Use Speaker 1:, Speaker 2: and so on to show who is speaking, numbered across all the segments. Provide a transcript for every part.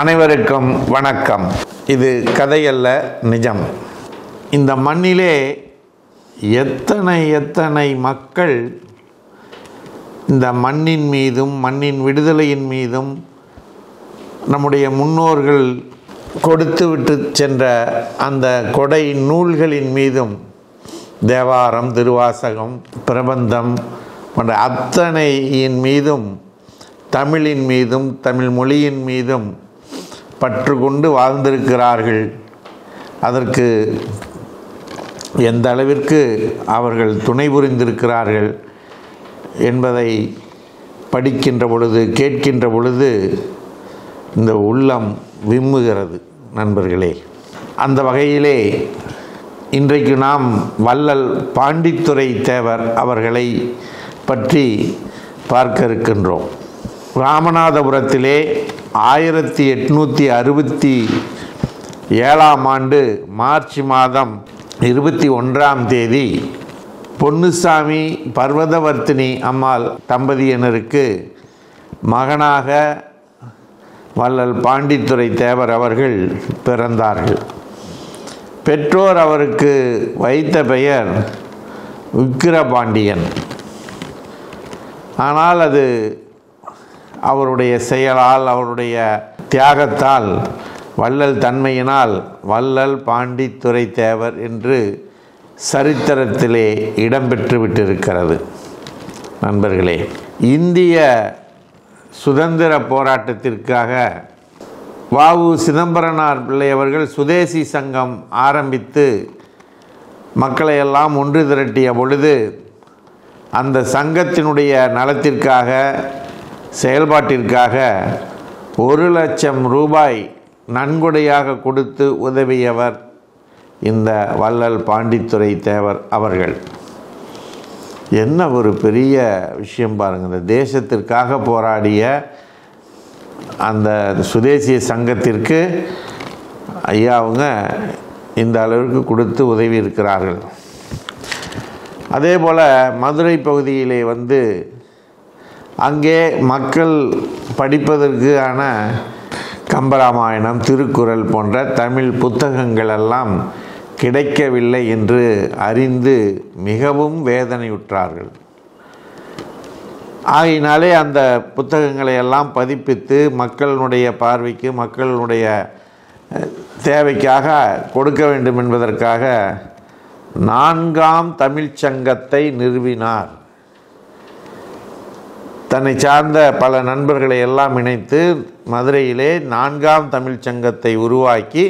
Speaker 1: அனைவருக்கும் வணக்கம். இது கதையல்ல, நிஜம். இந்த மண்ணிலே எத்தனை மக்கள் இந்த மண்ணின் மீதும் மண்ணின் விடுதலையின் மீதும் நம்முடைய முன்னோர்கள் கொடுத்து விட்டு சென்ற அந்த கொடை நூல்களின் மீதும், தேவாரம், திருவாசகம், பிரபந்தம் போன்ற அத்தனையின் மீதும், தமிழின் மீதும் தமிழ் மொழியின் மீதும் பற்று கொண்டு வாழ்ந்திருக்கிறார்கள். அதற்கு எந்த அளவிற்கு அவர்கள் துணை புரிந்திருக்கிறார்கள் என்பதை படிக்கின்ற பொழுது, கேட்கின்ற பொழுது இந்த உள்ளம் விம்முகிறது நண்பர்களே. அந்த வகையிலே இன்றைக்கு நாம் வள்ளல் பாண்டித்துரை தேவர் அவர்களை பற்றி பார்க்க இருக்கின்றோம். ராமநாதபுரத்திலே 1867 மார்ச் மாதம் 21 பொன்னுசாமி பர்வதவர்த்தினி அம்மாள் தம்பதியினருக்கு மகனாக வள்ளல் பாண்டித்துரை தேவர் அவர்கள் பிறந்தார்கள். பெற்றோர் அவருக்கு வைத்த பெயர் விக்கிரபாண்டியன். ஆனால் அது அவருடைய செயலால், அவருடைய தியாகத்தால், வள்ளல் தன்மையினால் வள்ளல் பாண்டித்துரை தேவர் என்று சரித்திரத்திலே இடம்பெற்று விட்டிருக்கிறது. நண்பர்களே, இந்திய சுதந்திர போராட்டத்திற்காக வ.உ. சிதம்பரனார் பிள்ளை அவர்கள் சுதேசி சங்கம் ஆரம்பித்து மக்களையெல்லாம் ஒன்று திரட்டிய பொழுது, அந்த சங்கத்தினுடைய நலத்திற்காக, செயல்பாட்டிற்காக 1,00,000 ரூபாய் நன்கொடையாக கொடுத்து உதவியவர் இந்த வள்ளல் பாண்டித்துரை தேவர் அவர்கள். என்ன ஒரு பெரிய விஷயம் பாருங்கள். இந்த தேசத்திற்காக போராடிய அந்த சுதேசிய சங்கத்திற்கு ஐயா அவங்க இந்த அளவிற்கு கொடுத்து உதவி இருக்கிறார்கள். அதே போல் மதுரை பகுதியிலே அங்கே மக்கள் படிப்பதற்கான கம்பராமாயணம், திருக்குறள் போன்ற தமிழ் புத்தகங்கள் எல்லாம் கிடைக்கவில்லை என்று அறிந்து மிகவும் வேதனையுற்றார்கள். ஆகையினாலே அந்த புத்தகங்களை எல்லாம் பதிப்பித்து மக்களுடைய பார்வைக்கு, மக்களுடைய தேவைக்காக கொடுக்க வேண்டும் என்பதற்காக 4ஆம் தமிழ்ச்சங்கத்தை நிறுவினார். தன்னை சார்ந்த பல நண்பர்களை எல்லாம் இணைத்து மதுரையிலே 4ஆம் தமிழ்ச்சங்கத்தை உருவாக்கி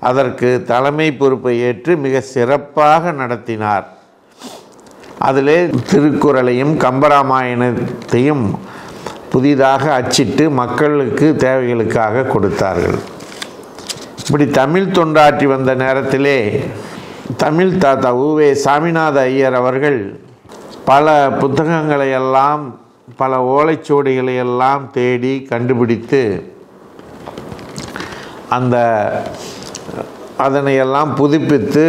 Speaker 1: அதற்கு தலைமை பொறுப்பை ஏற்று மிக சிறப்பாக நடத்தினார். அதிலே திருக்குறளையும் கம்பராமாயணத்தையும் புதிதாக அச்சிட்டு மக்களுக்கு தேவைகளுக்காக கொடுத்தார்கள். இப்படி தமிழ் தொண்டாற்றி வந்த நேரத்திலே தமிழ் தாத்தா உ.வே. சாமிநாத ஐயர் அவர்கள் பல புத்தகங்களை எல்லாம், பல ஓலைச்சுவடிகளை எல்லாம் தேடி கண்டுபிடித்து அதனையெல்லாம் புதுப்பித்து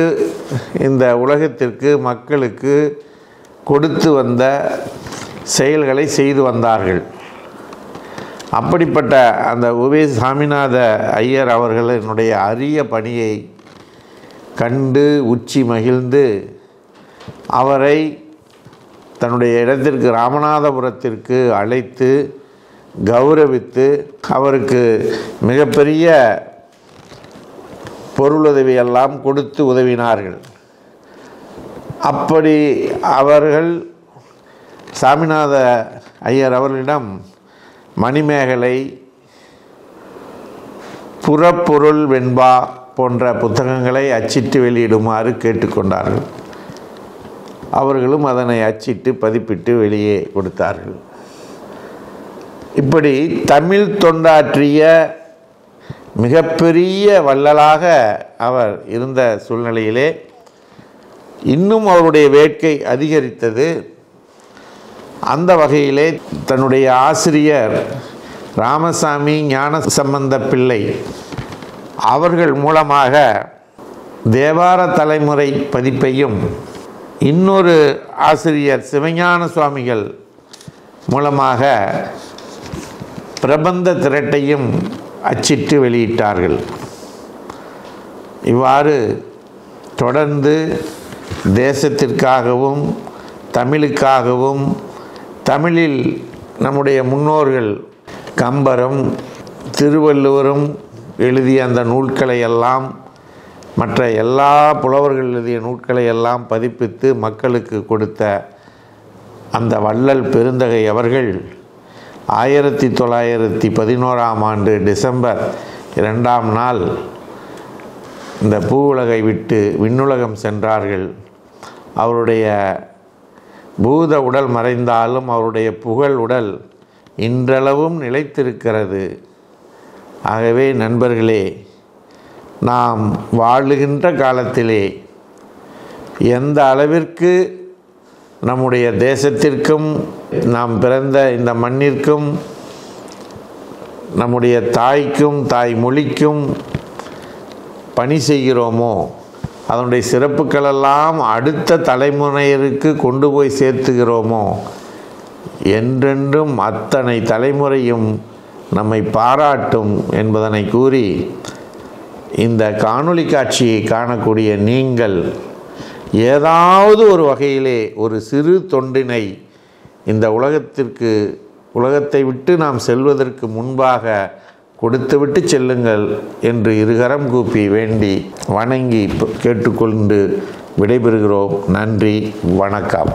Speaker 1: இந்த உலகத்திற்கு, மக்களுக்கு கொடுத்து வந்த செயல்களை செய்து வந்தார்கள். அப்படிப்பட்ட அந்த உ.வே. சாமிநாத ஐயர் அவர்களினுடைய அரிய பணியை கண்டு உச்சி மகிழ்ந்து அவரை தன்னுடைய இடத்திற்கு, ராமநாதபுரத்திற்கு அழைத்து கௌரவித்து அவருக்கு மிகப்பெரிய பொருளுதவியெல்லாம் கொடுத்து உதவினார்கள். அப்படி அவர்கள் சாமிநாத ஐயர் அவர்களிடம் மணிமேகலை, புறப்பொருள் வெண்பா போன்ற புத்தகங்களை அச்சிட்டு வெளியிடுமாறு கேட்டுக்கொண்டார்கள். அவர்களும் அதனை அச்சிட்டு பதிப்பிட்டு வெளியே கொடுத்தார்கள். இப்படி தமிழ் தொண்டாற்றிய மிகப்பெரிய வள்ளலாக அவர் இருந்த சூழ்நிலையிலே இன்னும் அவருடைய வேட்கை அதிகரித்தது. அந்த வகையிலே தன்னுடைய ஆசிரியர் ராமசாமி ஞானசம்பந்த பிள்ளை அவர்கள் மூலமாக தேவார தலைமுறை பதிப்பையும், இன்னொரு ஆசிரியர் சிவஞான சுவாமிகள் மூலமாக பிரபந்த திரட்டையும் அச்சிட்டு வெளியிட்டார்கள். இவ்வாறு தொடர்ந்து தேசத்திற்காகவும் தமிழுக்காகவும் தமிழில் நம்முடைய முன்னோர்கள் கம்பரும் திருவள்ளுவரும் எழுதிய அந்த நூல்களை எல்லாம் மற்ற எல்லா புலவர்கள் எழுதிய நூல்களை எல்லாம் பதிப்பித்து மக்களுக்கு கொடுத்த அந்த வள்ளல் பெருந்தகை அவர்கள் 1911 டிசம்பர் 2ஆம் நாள் இந்த பூவுலகை விட்டு விண்ணுலகம் சென்றார்கள். அவருடைய பூத உடல் மறைந்தாலும் அவருடைய புகழ் உடல் இன்றளவும் நிலைத்திருக்கிறது. ஆகவே நண்பர்களே, நாம் வாழுகின்ற காலத்திலே எந்த அளவிற்கு நம்முடைய தேசத்திற்கும் நாம் பிறந்த இந்த மண்ணிற்கும் நம்முடைய தாய்க்கும் தாய் மொழிக்கும் பணி செய்கிறோமோ அதனுடைய சிறப்புகளெல்லாம் அடுத்த தலைமுறையினருக்கு கொண்டு போய் சேர்த்துகிறோமோ என்றென்றும் அத்தனை தலைமுறையும் நம்மை பாராட்டும் என்பதனை கூறி, இந்த காணொளி காட்சியை காணக்கூடிய நீங்கள் ஏதாவது ஒரு வகையிலே ஒரு சிறு தொண்டினை இந்த உலகத்தை விட்டு நாம் செல்வதற்கு முன்பாக கொடுத்துவிட்டு செல்லுங்கள் என்று இருகரம் கூப்பி வேண்டி வணங்கி கேட்டுக்கொண்டு விடைபெறுகிறோம். நன்றி, வணக்கம்.